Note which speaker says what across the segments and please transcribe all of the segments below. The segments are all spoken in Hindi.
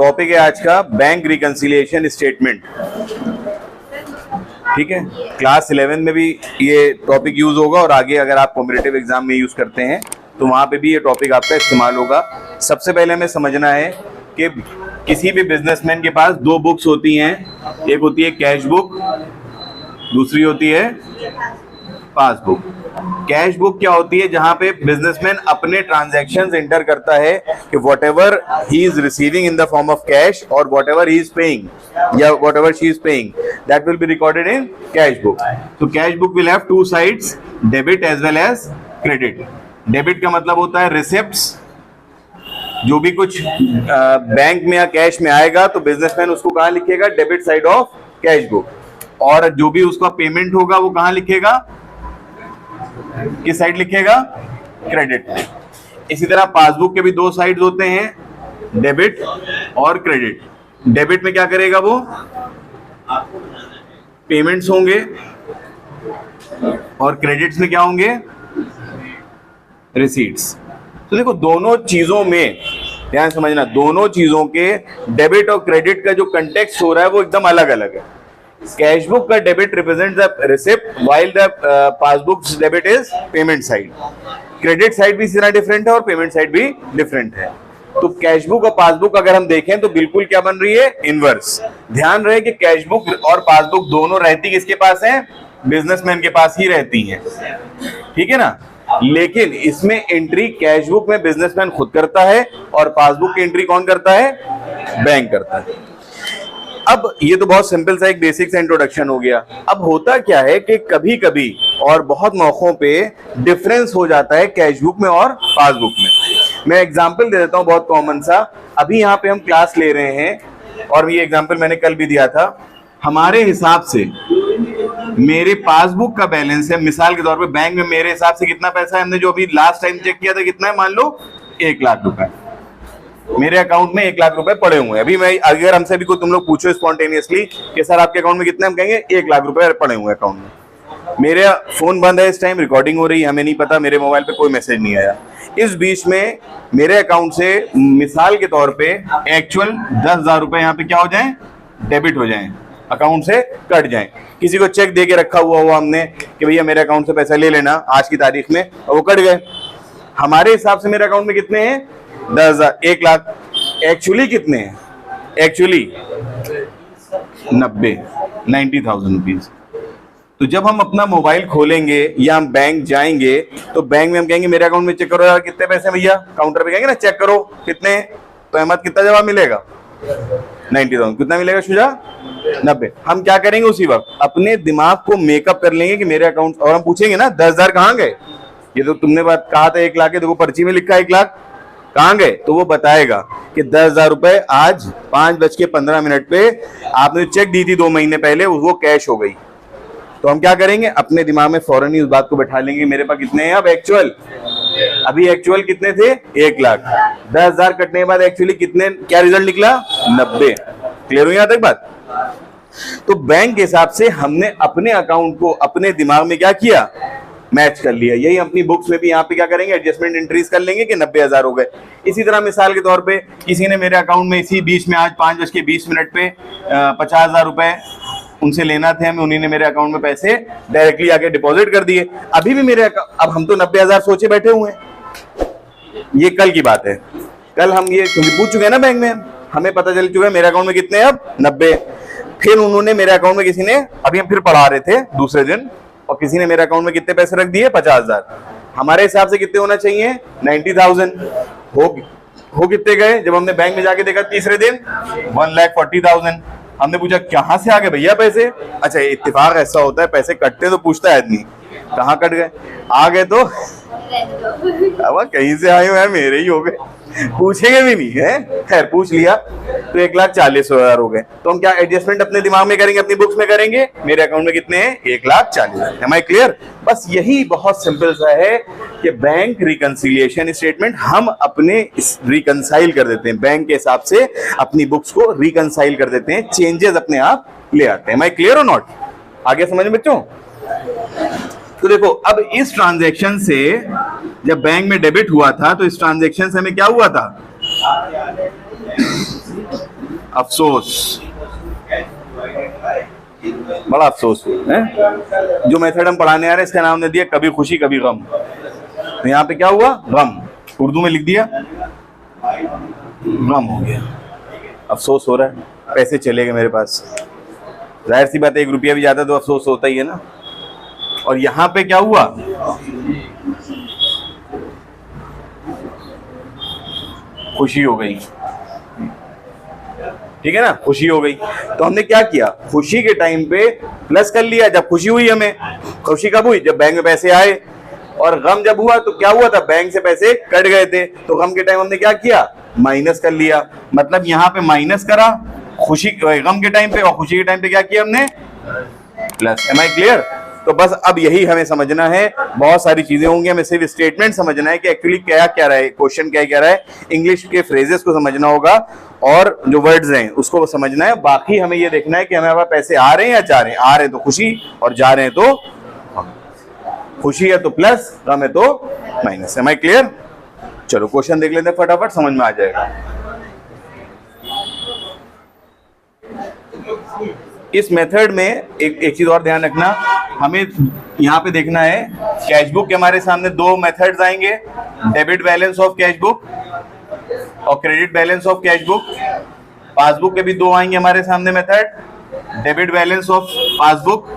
Speaker 1: टॉपिक है आज का बैंक रिकंसिलिएशन स्टेटमेंट। ठीक है, क्लास 11 में भी ये टॉपिक यूज होगा और आगे अगर आप कॉम्पिटिटिव एग्जाम में यूज करते हैं तो वहां पे भी ये टॉपिक आपका इस्तेमाल होगा। सबसे पहले हमें समझना है कि किसी भी बिजनेसमैन के पास दो बुक्स होती हैं, एक होती है कैश बुक, दूसरी होती है पासबुक। कैश बुक क्या होती है? जहां पे बिजनेसमैन अपने ट्रांजैक्शंस एंटर करता है कि whatever he is receiving in the form of cash और व्हाटएवर ही इज पेइंग या whatever she is paying, that will be recorded in cash book. तो cash book will have two sides, debit as well as credit. Debit का मतलब होता है रिसिप्ट्स, जो भी कुछ बैंक में या कैश में आएगा तो बिजनेसमैन उसको कहां लिखेगा? Debit side of cash book. और जो भी उसका पेमेंट होगा वो कहां लिखेगा? किस साइड लिखेगा? क्रेडिट में। इसी तरह पासबुक के भी दो साइड्स होते हैं, डेबिट और क्रेडिट। डेबिट में क्या करेगा? वो पेमेंट्स होंगे और क्रेडिट्स में क्या होंगे? रिसीट्स। तो देखो दोनों चीजों में ध्यान समझना, दोनों चीजों के डेबिट और क्रेडिट का जो कंटेक्स्ट हो रहा है वो एकदम अलग अलग है। कैश बुक का debit represent the receipt while the passbook debit is payment side. Credit side भी इसी तरह डिफरेंट है और पेमेंट साइड भी डिफरेंट है। तो कैश बुक और पासबुक अगर हम देखें तो बिल्कुल क्या बन रही है? इनवर्स। ध्यान रहे कि कैश बुक और पासबुक दोनों रहती किसके पास है? बिजनेसमैन के पास ही रहती हैं, ठीक है ना। लेकिन इसमें एंट्री कैश बुक में बिजनेसमैन खुद करता है और पासबुक की एंट्री कौन करता है? बैंक करता है। अब ये तो बहुत सिंपल सा एक बेसिक सा इंट्रोडक्शन हो गया। अब होता क्या है कि कभी कभी और बहुत मौकों पे डिफरेंस हो जाता है कैश बुक में और पासबुक में। मैं एग्जांपल दे देता हूं बहुत कॉमन सा। अभी यहाँ पे हम क्लास ले रहे हैं और ये एग्जांपल मैंने कल भी दिया था। हमारे हिसाब से मेरे पासबुक का बैलेंस है, मिसाल के तौर पे बैंक में मेरे हिसाब से कितना पैसा है? हमने जो अभी लास्ट टाइम चेक किया था कितना है? मान लो 1 लाख रुपए मेरे अकाउंट में 1 लाख रुपए पड़े हुए हैं। अभी मैं अगर हमसे भी कोई तुम लोग पूछो स्पॉन्टेनियसली कि सर आपके अकाउंट में कितने, हम कहेंगे 1 लाख रुपए पड़े हुए हैं अकाउंट में। मेरे फोन बंद है इस टाइम, रिकॉर्डिंग हो रही है, हमें नहीं पता, मेरे मोबाइल पे कोई मैसेज नहीं आया। इस बीच में मेरे अकाउंट से मिसाल के तौर पे एक्चुअल 10,000 रुपए यहाँ पे क्या हो जाए? डेबिट हो जाए, अकाउंट से कट जाए। किसी को चेक दे के रखा हुआ हमने कि भैया मेरे अकाउंट से पैसा ले लेना आज की तारीख में, और वो कट गए। हमारे हिसाब से मेरे अकाउंट में कितने हैं? 10,000, 1 लाख। एक्चुअली कितने हैं? Actually 90,000 rupees. तो जब हम अपना मोबाइल खोलेंगे या हम बैंक जाएंगे तो बैंक में हम कहेंगे मेरे अकाउंट में चेक करो यार कितने पैसे भैया, काउंटर पे कहेंगे ना चेक करो कितने, तो अहमद कितना जवाब मिलेगा? 90,000। कितना मिलेगा शुजा? 90। हम क्या करेंगे उसी वक्त? अपने दिमाग को मेकअप कर लेंगे कि मेरे अकाउंट, और हम पूछेंगे ना 10,000 कहाँ गए? ये तो तुमने बात कहा था 1 लाख है, देखो पर्ची में लिखा है 1 लाख, कहाँ गए? तो वो बताएगा कि 10,000 रुपए आज 5:15 पे आपने चेक दी थी 2 महीने पहले, वो कैश हो गई। तो हम क्या करेंगे? अपने दिमाग में फौरन ही उस बात को बैठा लेंगे मेरे पास कितने हैं अब एक्चुअल। अभी एक्चुअल कितने थे? 1 लाख। 10,000 कटने के बाद एक्चुअली कितने, क्या रिजल्ट निकला? 90। क्लियर हुई यहाँ तक बात? तो बैंक के हिसाब से हमने अपने अकाउंट को अपने दिमाग में क्या किया? मैच कर लिया। यही अपनी बुक्स में भी यहाँ पे क्या करेंगे? एडजस्टमेंट एंट्रीज कर लेंगे कि 90,000 हो गए। इसी तरह मिसाल के तौर पे किसी ने मेरे अकाउंट में इसी बीच में आज 5:20 पे 50,000 रुपए उनसे लेना थे हमें, उन्हीं ने मेरे अकाउंट में पैसे डायरेक्टली आके डिपॉजिट कर दिए। अभी भी मेरे अब हम तो 90,000 सोचे बैठे हुए हैं। ये कल की बात है, कल हम ये क्योंकि पूछ चुके हैं ना बैंक में, हमें पता चल चुका है मेरे अकाउंट में कितने हैं अब 90। फिर उन्होंने मेरे अकाउंट में किसी ने, अभी हम फिर पढ़ा रहे थे दूसरे दिन, और किसी ने मेरे अकाउंट में कितने पैसे रख दिए? 50,000। हमारे हिसाब से कितने होना चाहिए? 90,000। हो कितने गए? जब हमने बैंक में जाके देखा तीसरे दिन 1,40,000। हमने पूछा कहां से आ गए भैया पैसे? अच्छा इत्तेफाक ऐसा होता है, पैसे कटते तो पूछता है आदमी कहाँ कट गए। आ गए तो अब कहीं से आए हुए मेरे ही हो गए, पूछेंगे भी नहीं है। खैर पूछ लिया तो 1,40,000 हो गए। तो हम क्या एडजस्टमेंट अपने दिमाग में करेंगे, अपनी बुक्स में करेंगे? मेरे अकाउंट में कितने हैं? 1,40,000। Am I clear? बस यही बहुत सिंपल सा है कि बैंक रिकंसिलिएशन स्टेटमेंट हम अपने रिकंसाइल कर देते हैं, बैंक के हिसाब से अपनी बुक्स को रिकंसाइल कर देते हैं, चेंजेस अपने आप ले आते हैं। एम आई क्लियर और नॉट? आगे समझ में बच्चों? तो देखो अब इस ट्रांजैक्शन से जब बैंक में डेबिट हुआ था तो इस ट्रांजैक्शन से हमें क्या हुआ था? अफसोस, बड़ा अफसोस है। जो मेथड हम पढ़ाने आ रहे हैं इसका नाम दे दिया कभी खुशी कभी गम। तो यहाँ पे क्या हुआ, गम, उर्दू में लिख दिया गम हो गया, अफसोस हो रहा है, पैसे चले गए मेरे पास। जाहिर सी बात है, 1 रुपया भी ज्यादा तो अफसोस होता ही है ना। और यहाँ पे क्या हुआ, खुशी हो गई, ठीक है ना, खुशी हो गई। तो हमने क्या किया, खुशी के टाइम पे प्लस कर लिया जब खुशी हुई। हमें खुशी कब हुई, जब बैंक में पैसे आए। और गम जब हुआ तो क्या हुआ था, बैंक से पैसे कट गए थे, तो गम के टाइम हमने क्या किया, माइनस कर लिया। मतलब यहाँ पे माइनस करा खुशी, गम के टाइम पे, और खुशी के टाइम पे क्या किया हमने, प्लस। M I clear? तो बस अब यही हमें समझना है, बहुत सारी चीजें होंगी, हमें सिर्फ स्टेटमेंट समझना है कि एक्चुअली क्या क्या रहा है, क्वेश्चन क्या कह रहा है। इंग्लिश के फ्रेजेस को समझना होगा और जो वर्ड्स हैं उसको समझना है। बाकी हमें ये देखना है कि हमें हमारे पैसे आ रहे हैं या जा रहे हैं। आ रहे हैं तो खुशी, और जा रहे हैं तो खुशी है तो प्लस, गम है तो माइनस। Am I clear? चलो क्वेश्चन देख लेते हैं, फटाफट समझ में आ जाएगा। इस मेथड में एक चीज और ध्यान रखना, हमें यहाँ पे देखना है कैश बुक के हमारे सामने 2 मेथड्स आएंगे, debit balance of cash book और credit balance of cash book. Passbook के भी 2 आएंगे हमारे सामने method, debit balance of passbook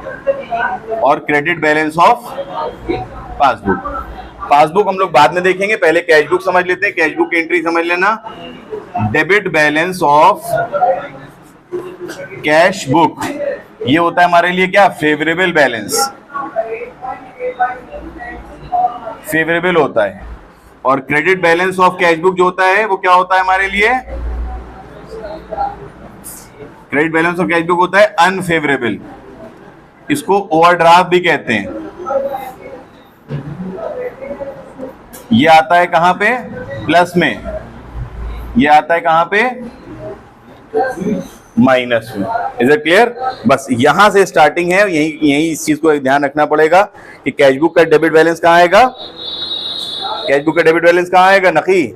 Speaker 1: और credit balance of passbook. Passbook हम लोग बाद में देखेंगे, पहले कैश बुक समझ लेते हैं। कैश बुक की एंट्री समझ लेना, debit balance of cash book ये होता है हमारे लिए क्या, फेवरेबल बैलेंस, फेवरेबल होता है। और credit balance of cash book जो होता है वो क्या होता है हमारे लिए, credit balance of cash book होता है अनफेवरेबल। इसको ओवरड्राफ्ट भी कहते हैं। ये आता है कहां पे, प्लस में, ये आता है कहां पे, माइनस में। Is it clear? बस यहां से स्टार्टिंग है, यही इस चीज को ध्यान रखना पड़ेगा कि कैश बुक का डेबिट बैलेंस कहां आएगा, कैश बुक का डेबिट बैलेंस कहां आएगा नकी,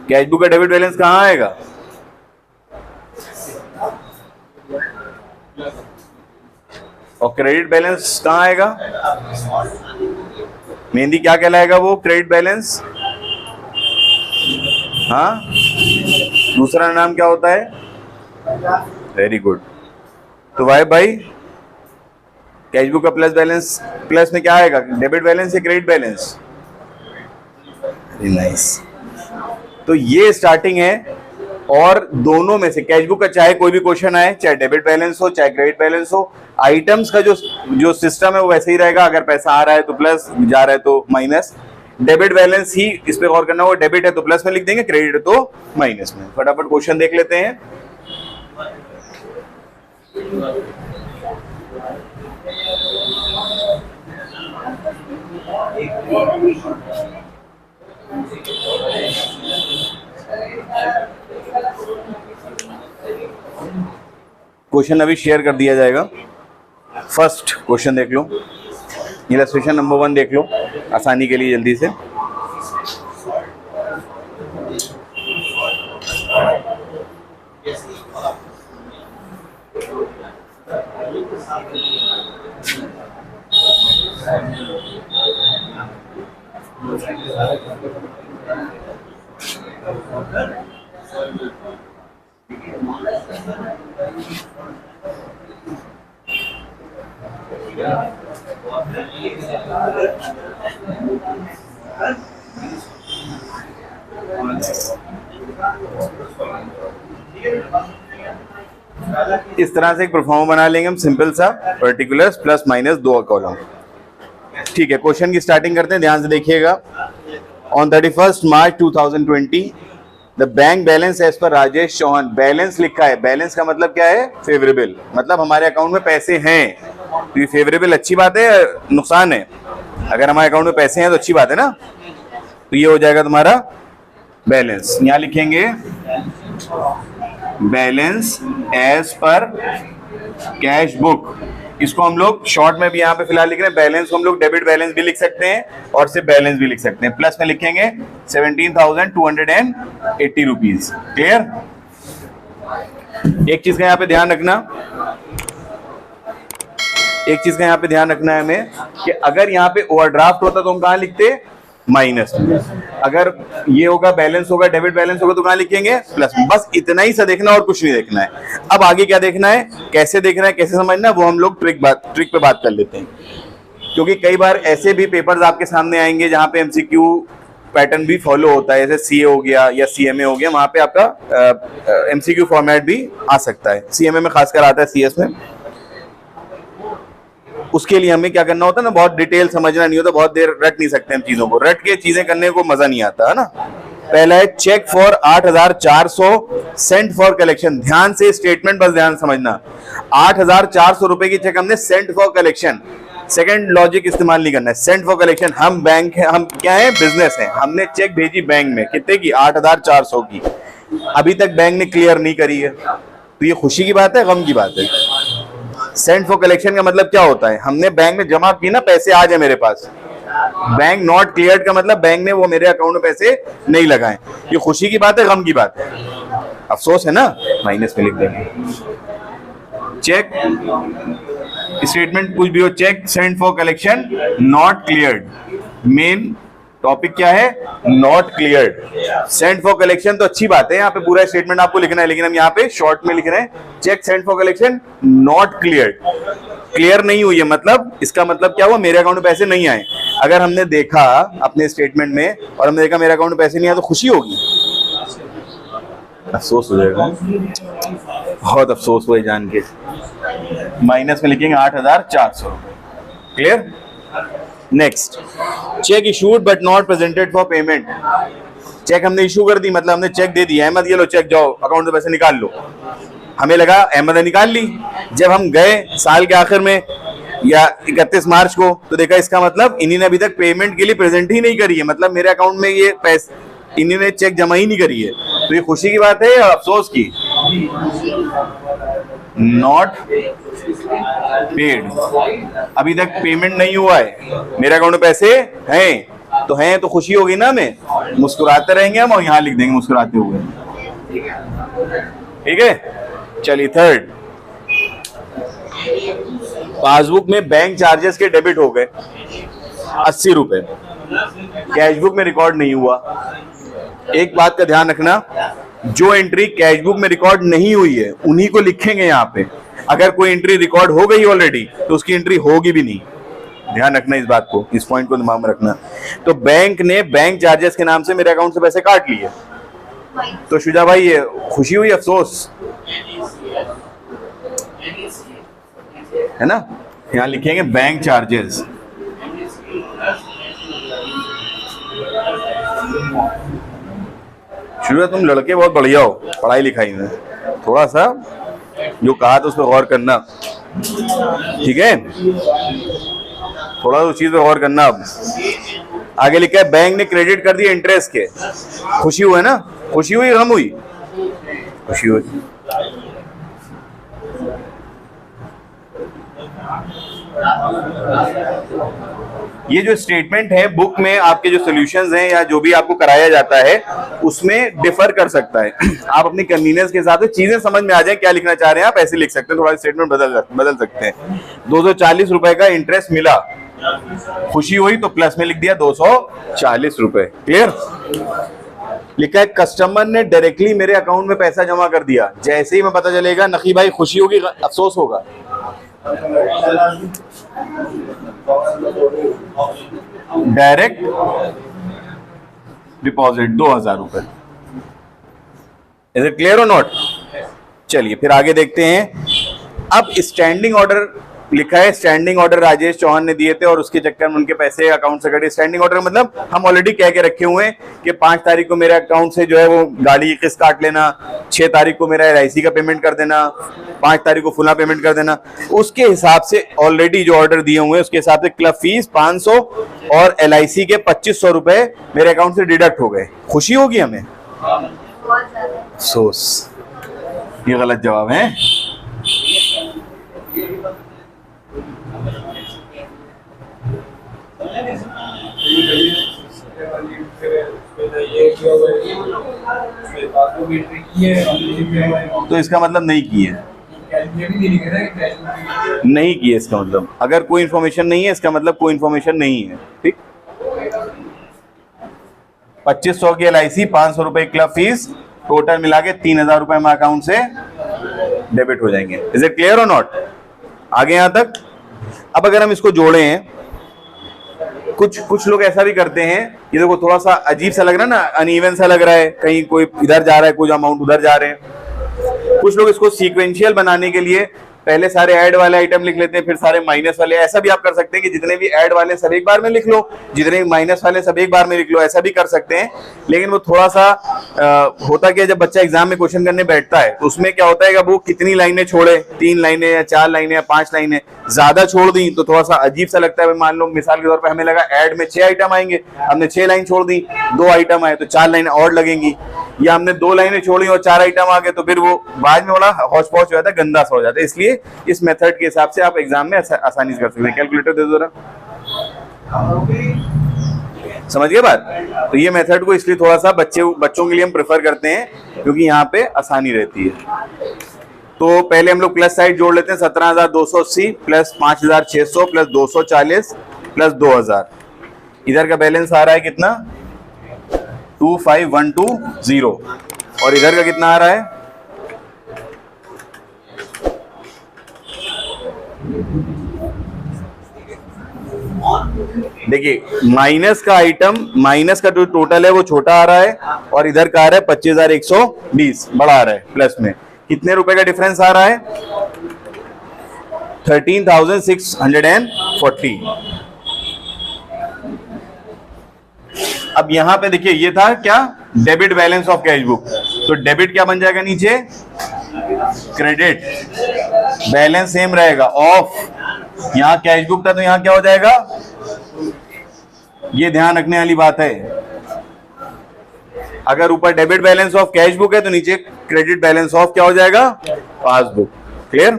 Speaker 1: कैश बुक का डेबिट बैलेंस कहां आएगा, और क्रेडिट बैलेंस कहां आएगा, मेहंदी क्या कहलाएगा वो, क्रेडिट बैलेंस। हाँ, दूसरा नाम क्या होता है, वेरी गुड। तो भाई कैश बुक का प्लस बैलेंस, प्लस में क्या आएगा, डेबिट बैलेंस या क्रेडिट बैलेंस, वेरी नाइस। तो ये स्टार्टिंग है, और दोनों में से कैश बुक का चाहे कोई भी क्वेश्चन आए, चाहे डेबिट बैलेंस हो चाहे क्रेडिट बैलेंस हो, आइटम्स का जो सिस्टम है वो वैसे ही रहेगा। अगर पैसा आ रहा है तो प्लस, जा रहा है तो माइनस। डेबिट बैलेंस ही इस पे गौर करना होगा, डेबिट है तो प्लस में लिख देंगे, क्रेडिट है तो माइनस में। फटाफट क्वेश्चन देख लेते हैं। क्वेश्चन अभी शेयर कर दिया जाएगा। फर्स्ट क्वेश्चन देख लो, इलस्ट्रेशन नंबर 1 देख लो आसानी के लिए जल्दी से। इस तरह से एक परफॉर्म बना लेंगे हम, सिंपल सा, पर्टिकुलर्स प्लस माइनस 2 कॉलम। ठीक है, क्वेश्चन की स्टार्टिंग करते हैं, ध्यान से देखिएगा। On 31 March 2020 the bank balance as per Rajesh Chauhan, balance लिखा है, बैलेंस का मतलब क्या है, फेवरेबल, मतलब हमारे अकाउंट में पैसे हैं। तो ये फेवरेबल अच्छी बात है, नुकसान है, अगर हमारे अकाउंट में पैसे हैं तो अच्छी बात है ना। तो ये हो जाएगा तुम्हारा बैलेंस, यहां लिखेंगे balance as per cash book. इसको हम लोग शॉर्ट में भी यहाँ पे फिलहाल लिख रहे हैं। बैलेंस को हम लोग डेबिट बैलेंस भी लिख सकते हैं और सिर्फ बैलेंस भी लिख सकते हैं। प्लस में लिखेंगे 17,280 रुपीज। क्लियर? एक चीज का यहाँ पे ध्यान रखना, है हमें कि अगर यहाँ पे ओवरड्राफ्ट होता तो हम कहाँ लिखते? माइनस में। अगर ये होगा बैलेंस होगा, डेबिट बैलेंस होगा, तो कहाँ लिखेंगे? प्लस में। बस इतना ही सा देखना और कुछ नहीं देखना है। अब आगे क्या देखना है, कैसे देखना है, कैसे समझना है, वो हम लोग ट्रिक पे बात कर लेते हैं। क्योंकि कई बार ऐसे भी पेपर्स आपके सामने आएंगे जहां पे एमसीक्यू पैटर्न भी फॉलो होता है, जैसे सीए हो गया या सीएमए हो गया, वहां पे आपका एमसीक्यू फॉर्मेट भी आ सकता है। सीएमए में खासकर आता है, सीएस में। उसके लिए हमें क्या करना होता है ना, बहुत डिटेल समझना नहीं होता, बहुत देर रट नहीं सकते हम चीजों को। रट के चीजें करने को मजा नहीं आता है ना। पहला है cheque for 8,400 sent for collection. ध्यान से स्टेटमेंट बस ध्यान समझना। 8,400 रुपए की चेक हमने Saint for collection. Second logic इस्तेमाल नहीं करना है। सेंट फॉर कलेक्शन, हम बैंक है, हम क्या है? बिजनेस है। हमने चेक भेजी बैंक में, कितने की? 8,400 की। अभी तक बैंक ने क्लियर नहीं करी है, तो ये खुशी की बात है, गम की बात है? सेंट फॉर कलेक्शन का मतलब क्या होता है? हमने बैंक में जमा की ना, पैसे आ जाए मेरे पास। बैंक नॉट क्लियर्ड का मतलब बैंक ने वो मेरे अकाउंट में पैसे नहीं लगाए। ये खुशी की बात है, गम की बात है? अफसोस है ना, माइनस में लिख देंगे। चेक स्टेटमेंट कुछ भी हो, cheque sent for collection not cleared. Main topic क्या है? Not cleared. Sent for collection तो अच्छी बात है, यहाँ पे पूरा स्टेटमेंट आपको लिखना है, लेकिन हम यहाँ पे शॉर्ट में लिख रहे हैं cheque sent for collection not cleared. Clear नहीं हुई है, मतलब इसका मतलब क्या हुआ? मेरे अकाउंट में पैसे नहीं आए। अगर हमने देखा अपने स्टेटमेंट में और हमने देखा मेरे अकाउंट में पैसे नहीं आए, तो खुशी होगी? अफसोस हो जाएगा, बहुत अफसोस हुआ जान के। माइनस में लिखेंगे 8,400 रुपए। Clear? Next, cheque issued but not presented for payment. Cheque हमने इशू कर दी, मतलब हमने चेक दे दिया, अहमद ये लो चेक, जाओ अकाउंट से पैसे निकाल लो। हमें लगा अहमद ने निकाल ली। जब हम गए साल के आखिर में या 31 मार्च को, तो देखा इसका मतलब इन्हीं ने अभी तक पेमेंट के लिए प्रेजेंट ही नहीं करी है, मतलब मेरे अकाउंट में ये पैसे, इन्हीं ने चेक जमा ही नहीं करी है। तो ये खुशी की बात है या अफसोस की? नॉट पेड, अभी तक पेमेंट नहीं हुआ है, मेरे अकाउंट में पैसे हैं तो खुशी होगी ना, हमें मुस्कुराते रहेंगे हम, और यहां लिख देंगे मुस्कुराते हुए। ठीक है, चलिए थर्ड, पासबुक में बैंक चार्जेस के डेबिट हो गए 80 रुपए, कैशबुक में रिकॉर्ड नहीं हुआ। एक बात का ध्यान रखना, जो एंट्री कैशबुक में रिकॉर्ड नहीं हुई है उन्हीं को लिखेंगे यहाँ पे। अगर कोई एंट्री रिकॉर्ड हो गई ऑलरेडी तो उसकी एंट्री होगी भी नहीं। ध्यान रखना इस बात को, इस पॉइंट को दिमाग में रखना। तो बैंक ने बैंक चार्जेस के नाम से मेरे अकाउंट से पैसे काट लिए, तो शुजा भाई ये खुशी हुई अफसोस है ना? यहाँ लिखेंगे बैंक चार्जेस। शुरू तुम लड़के बहुत बढ़िया हो पढ़ाई लिखाई में, थोड़ा सा जो कहा तो उस पर गौर करना, ठीक है? थोड़ा उस चीज पे गौर करना। अब आगे लिखा है बैंक ने क्रेडिट कर दिया इंटरेस्ट के। खुशी हुई ना? खुशी हुई, गम हुई? खुशी हुई। ये जो स्टेटमेंट है बुक में आपके जो सॉल्यूशंस हैं या जो भी आपको कराया जाता है उसमें डिफर कर सकता है। आप अपनी कन्वीनियंस के हिसाब से चीजें समझ में आ जाए क्या लिखना चाह रहे हैं आप ऐसे लिख सकते हैं, थोड़ा स्टेटमेंट बदल सकते हैं। 240 रुपए का इंटरेस्ट मिला, खुशी हुई तो प्लस में लिख दिया 240 रुपए। क्लियर? लिखा है कस्टमर ने डायरेक्टली मेरे अकाउंट में पैसा जमा कर दिया। जैसे ही मैं पता चलेगा नकी भाई खुशी होगी अफसोस होगा? डायरेक्ट डिपॉजिट 2000 रुपए। इज इट क्लियर और नॉट? चलिए फिर आगे देखते हैं। अब स्टैंडिंग ऑर्डर लिखा है, स्टैंडिंग ऑर्डर राजेश चौहान ने दिए थे और उसके चक्कर में उनके पैसे अकाउंट से कटे। स्टैंडिंग ऑर्डर मतलब हम ऑलरेडी कह के रखे हुए हैं कि 5 तारीख को मेरे अकाउंट से जो है वो गाड़ी की किस्त काट लेना, 6 तारीख को मेरा LIC का पेमेंट कर देना, 5 तारीख को फुला पेमेंट कर देना। उसके हिसाब से ऑलरेडी जो ऑर्डर दिए हुए हैं उसके हिसाब से क्लब फीस 500 और LIC के 2500 रुपए मेरे अकाउंट से डिडक्ट हो गए। खुशी होगी हमें? अफसोस। ये गलत जवाब है। तो इसका मतलब नहीं की है, नहीं की है इसका मतलब। अगर कोई इंफॉर्मेशन नहीं है इसका मतलब कोई इंफॉर्मेशन नहीं है। ठीक, 2500 की LIC, 500 रुपए क्लब फीस, टोटल मिला के 3000 रुपए हमारे अकाउंट से डेबिट हो जाएंगे। इज इट क्लियर और नॉट? आगे यहां तक। अब अगर हम इसको जोड़े हैं, कुछ लोग ऐसा भी करते हैं, ये देखो थोड़ा सा अजीब सा लग रहा है ना, अनइवन सा लग रहा है, कहीं कोई इधर जा रहा है, कुछ अमाउंट उधर जा रहे हैं। कुछ लोग इसको सीक्वेंशियल बनाने के लिए पहले सारे ऐड वाले आइटम लिख लेते हैं, फिर सारे माइनस वाले। ऐसा भी आप कर सकते हैं कि जितने भी ऐड वाले सब एक बार में लिख लो, जितने माइनस वाले सब एक बार में लिख लो, ऐसा भी कर सकते हैं। लेकिन वो थोड़ा सा होता क्या, जब बच्चा एग्जाम में क्वेश्चन करने बैठता है तो उसमें क्या होता है कि वो कितनी लाइनें छोड़े, 3 लाइनें या 4 लाइनें या 5 लाइनें, ज्यादा छोड़ दी तो थोड़ा सा अजीब सा लगता है। मान लो मिसाल के तौर पर हमें लगा ऐड में 6 आइटम आएंगे, हमने 6 लाइन छोड़ दी, 2 आइटम आए तो 4 लाइनें और लगेंगी, या हमने 2 लाइनें छोड़ी और 4 आइटम आ गए तो फिर वो बाद में बड़ा हौच पौच हो जाता है, गंदा सा हो जाता है। इसलिए इस मेथड के हिसाब से आप एग्जाम में आसानी से कर सकते हैं। कैलकुलेटर दे दो जरा, समझ गए बात? तो ये मेथड को इसलिए थोड़ा सा बच्चों के लिए हम प्रेफर करते हैं क्योंकि यहाँ पे आसानी रहती है। तो पहले हम लोग प्लस साइड जोड़ लेते हैं, 17,280 प्लस 5,600 प्लस 240 प्लस 2,000। इधर का बैलेंस आ रहा है कितना? 25,120। और इधर का कितना आ रहा है? देखिए माइनस का आइटम, माइनस का जो टोटल है वो छोटा आ रहा है, और इधर का आ रहा है 25,120 बड़ा आ रहा है प्लस में। कितने रुपए का डिफरेंस आ रहा है? 13,640। अब यहां पे देखिए ये था क्या? Debit balance of cash book. तो डेबिट क्या बन जाएगा नीचे? क्रेडिट। बैलेंस सेम रहेगा, ऑफ। यहां कैश बुक था तो यहां क्या हो जाएगा? ये ध्यान रखने वाली बात है। अगर ऊपर debit balance of cash book है तो नीचे क्रेडिट बैलेंस ऑफ क्या हो जाएगा? पासबुक। क्लियर?